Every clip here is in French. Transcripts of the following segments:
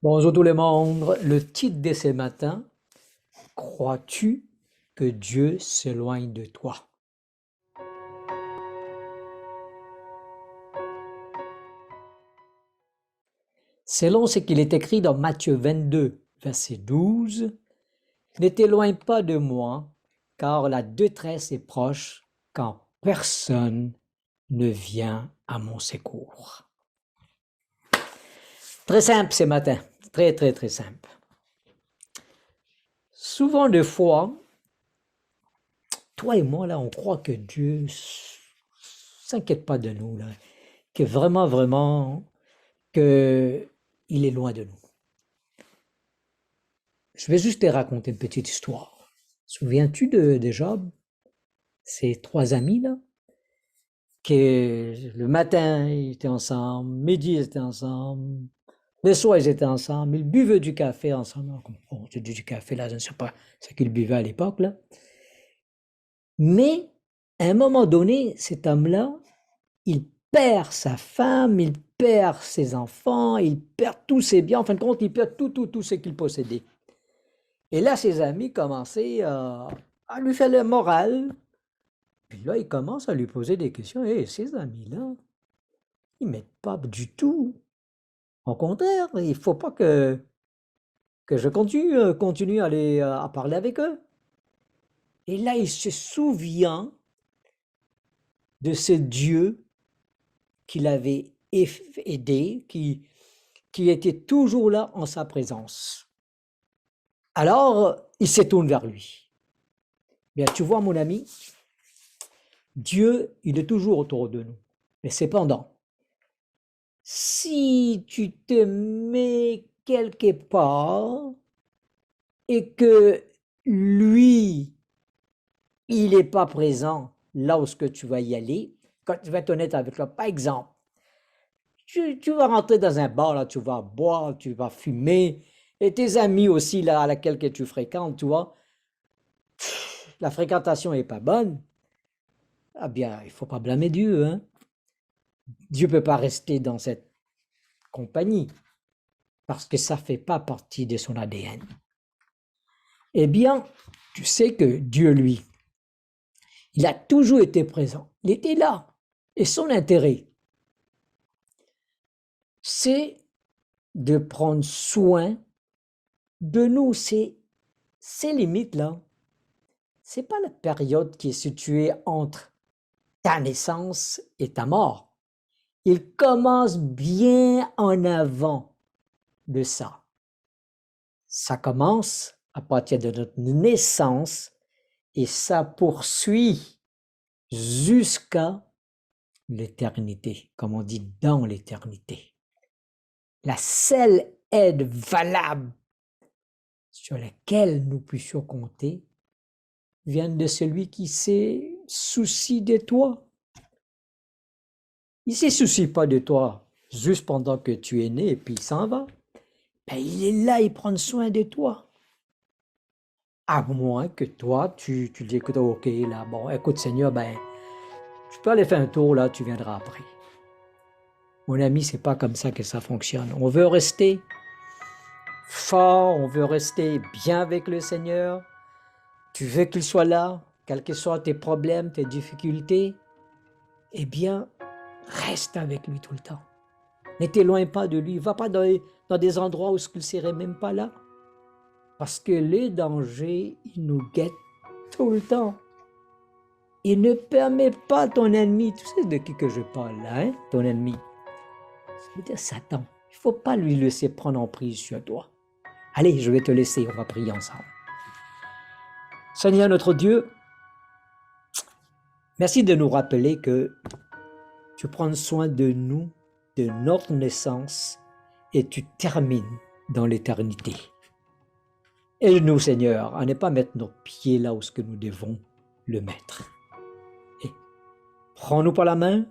Bonjour tout le monde. Le titre de ce matin, crois-tu que Dieu s'éloigne de toi? Selon ce qu'il est écrit dans Matthieu 22, verset 12, ne t'éloigne pas de moi, car la détresse est proche quand personne ne vient à mon secours. Très simple ce matin, très simple. Souvent de fois, toi et moi, là, on croit que Dieu s'inquiète pas de nous, là, que vraiment, qu'il est loin de nous. Je vais juste te raconter une petite histoire. Souviens-tu de Job? Ces trois amis, là, que le matin, ils étaient ensemble, midi, ils étaient ensemble, le soir, ils étaient ensemble, ils buvaient du café ensemble. Bon, j'ai dit du café, là, je ne sais pas ce qu'ils buvaient à l'époque, là. Mais, à un moment donné, cet homme-là, il perd sa femme, il perd ses enfants, il perd tous ses biens. En fin de compte, il perd tout ce qu'il possédait. Et là, ses amis commençaient à lui faire le moral. Puis là, ils commencent à lui poser des questions. Et ces amis-là, ils ne m'aident pas du tout. Au contraire, il ne faut pas que je continue à parler avec eux. Et là, il se souvient de ce Dieu qu'il avait aidé, qui était toujours là en sa présence. Alors, il se tourne vers lui. Bien, tu vois, mon ami, Dieu, il est toujours autour de nous. Mais cependant, si tu te mets quelque part et que lui, il n'est pas présent là où tu vas y aller, quand tu vas être honnête avec toi, par exemple, tu vas rentrer dans un bar, là, tu vas boire, tu vas fumer, et tes amis aussi, là, à laquelle que tu fréquentes, tu vois, la fréquentation n'est pas bonne, ah bien, il ne faut pas blâmer Dieu, hein. Dieu ne peut pas rester dans cette compagnie, parce que ça ne fait pas partie de son ADN. Eh bien, tu sais que Dieu, lui, il a toujours été présent, il était là, et son intérêt, c'est de prendre soin de nous, c'est ces limites-là. Ce n'est pas la période qui est située entre ta naissance et ta mort. Il commence bien en avant de ça. Ça commence à partir de notre naissance et ça poursuit jusqu'à l'éternité, comme on dit dans l'éternité. La seule aide valable sur laquelle nous puissions compter vient de celui qui s'est soucié de toi. Il ne se soucie pas de toi juste pendant que tu es né et puis il s'en va. Ben, il est là, il prend soin de toi. À moins que toi, tu dis, écoute, ok, là, bon, écoute Seigneur, ben, tu peux aller faire un tour, là, tu viendras après. Mon ami, c'est pas comme ça que ça fonctionne. On veut rester fort, on veut rester bien avec le Seigneur. Tu veux qu'il soit là, quels que soient tes problèmes, tes difficultés. Eh bien, reste avec lui tout le temps. Ne t'éloigne pas de lui. Va pas dans des endroits où il ne serait même pas là. Parce que les dangers, ils nous guettent tout le temps. Il ne permet pas ton ennemi, tu sais de qui que je parle là, hein, ton ennemi. C'est-à-dire Satan. Il ne faut pas lui laisser prendre en prise sur toi. Allez, je vais te laisser, on va prier ensemble. Seigneur notre Dieu, merci de nous rappeler que tu prends soin de nous, de notre naissance, et tu termines dans l'éternité. Aide-nous, Seigneur, à ne pas mettre nos pieds là où ce que nous devons le mettre. Et prends-nous par la main,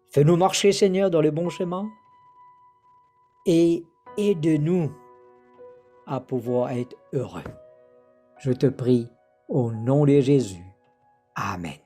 fais-nous marcher, Seigneur, dans le bon chemin, et aide-nous à pouvoir être heureux. Je te prie au nom de Jésus. Amen.